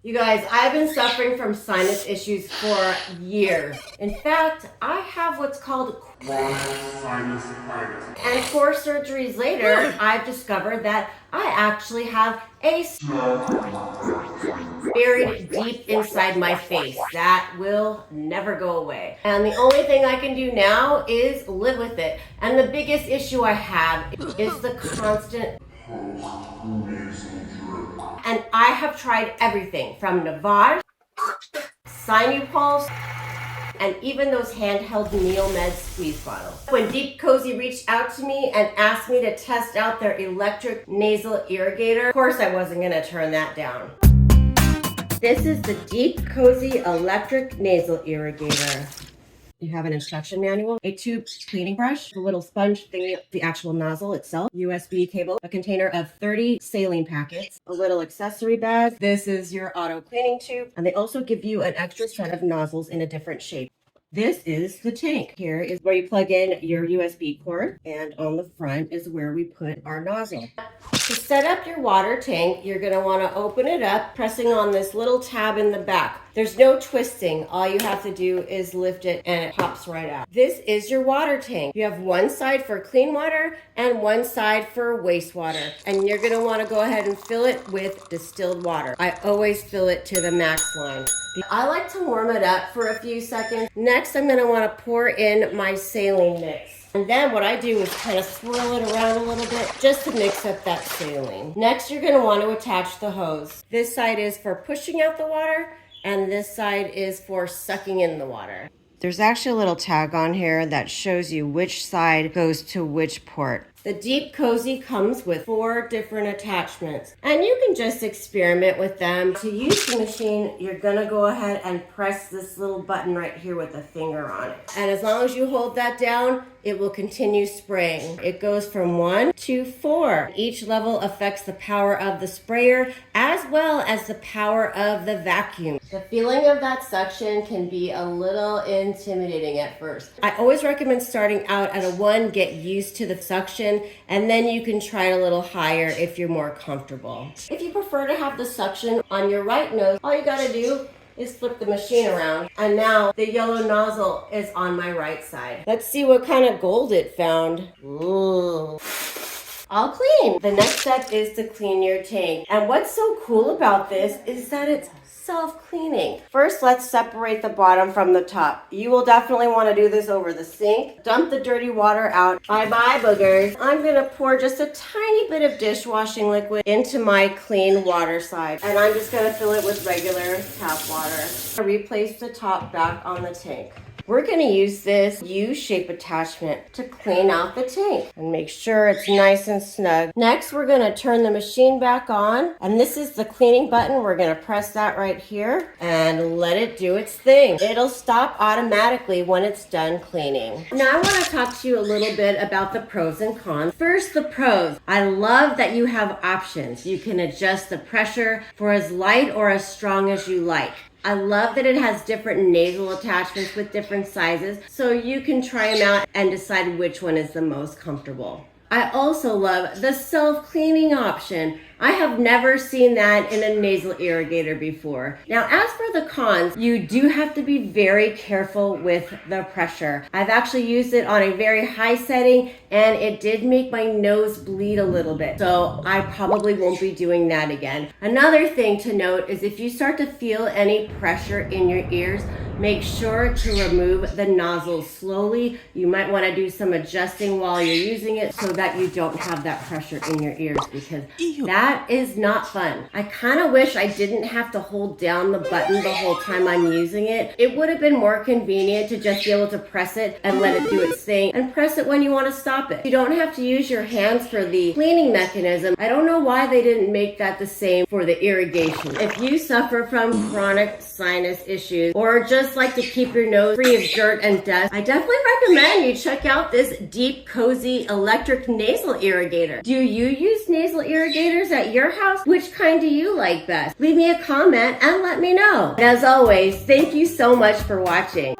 You guys, I've been suffering from sinus issues for years. In fact, I have what's called chronic sinusitis. And 4 surgeries later, I've discovered that I actually have a buried deep inside my face that will never go away. And the only thing I can do now is live with it. And the biggest issue I have is the constant and I have tried everything from Navage, SINUPulse, and even those handheld Neomed squeeze bottles. When DeepCozy reached out to me and asked me to test out their electric nasal irrigator, of course I wasn't gonna turn that down. This is the DeepCozy electric nasal irrigator. You have an instruction manual, a tube cleaning brush, a little sponge thingy, the actual nozzle itself, USB cable, a container of 30 saline packets, a little accessory bag. This is your auto cleaning tube, and they also give you an extra set of nozzles in a different shape. This is the tank. Here is where you plug in your USB cord, and on the front is where we put our nozzle. To set up your water tank, you're going to want to open it up, pressing on this little tab in the back. There's no twisting. All you have to do is lift it and it pops right out. This is your water tank. You have one side for clean water and one side for wastewater. And you're going to want to go ahead and fill it with distilled water. I always fill it to the max line. I like to warm it up for a few seconds. Next, I'm going to want to pour in my saline mix. And then what I do is kind of swirl it around a little bit just to mix up that saline. Next, you're going to want to attach the hose. This side is for pushing out the water, and this side is for sucking in the water. There's actually a little tag on here that shows you which side goes to which port. The DeepCozy comes with 4 different attachments, and you can just experiment with them. To use the machine, you're gonna go ahead and press this little button right here with a finger on it. And as long as you hold that down, it will continue spraying. It goes from 1 to 4. Each level affects the power of the sprayer as well as the power of the vacuum. The feeling of that suction can be a little intimidating at first. I always recommend starting out at a 1, get used to the suction, and then you can try it a little higher if you're more comfortable. If you prefer to have the suction on your right nose, all you gotta do is flip the machine around, and now the yellow nozzle is on my right side. Let's see what kind of gold it found. Ooh. All clean. The next step is to clean your tank. And what's so cool about this is that it's self-cleaning. First, let's separate the bottom from the top. You will definitely want to do this over the sink. Dump the dirty water out. Bye-bye, boogers. I'm going to pour just a tiny bit of dishwashing liquid into my clean water side. And I'm just going to fill it with regular tap water. Replace the top back on the tank. We're going to use this U-shape attachment to clean out the tank and make sure it's nice and snug. Next, we're going to turn the machine back on, and this is the cleaning button. We're going to press that right here and let it do its thing. It'll stop automatically when it's done cleaning. Now, I want to talk to you a little bit about the pros and cons. First, the pros. I love that you have options. You can adjust the pressure for as light or as strong as you like. I love that it has different nasal attachments with different sizes, so you can try them out and decide which one is the most comfortable. I also love the self-cleaning option. I have never seen that in a nasal irrigator before. Now, as for the cons, you do have to be very careful with the pressure. I've actually used it on a very high setting, and it did make my nose bleed a little bit. So I probably won't be doing that again. Another thing to note is if you start to feel any pressure in your ears, make sure to remove the nozzle slowly. You might want to do some adjusting while you're using it so that you don't have that pressure in your ears, because that is not fun. I kind of wish I didn't have to hold down the button the whole time I'm using it. It would have been more convenient to just be able to press it and let it do its thing, and press it when you want to stop it. You don't have to use your hands for the cleaning mechanism. I don't know why they didn't make that the same for the irrigation. If you suffer from chronic sinus issues or just like to keep your nose free of dirt and dust, I definitely recommend you check out this DeepCozy electric nasal irrigator. Do you use nasal irrigators at your house? Which kind do you like best? Leave me a comment and let me know. And as always, thank you so much for watching.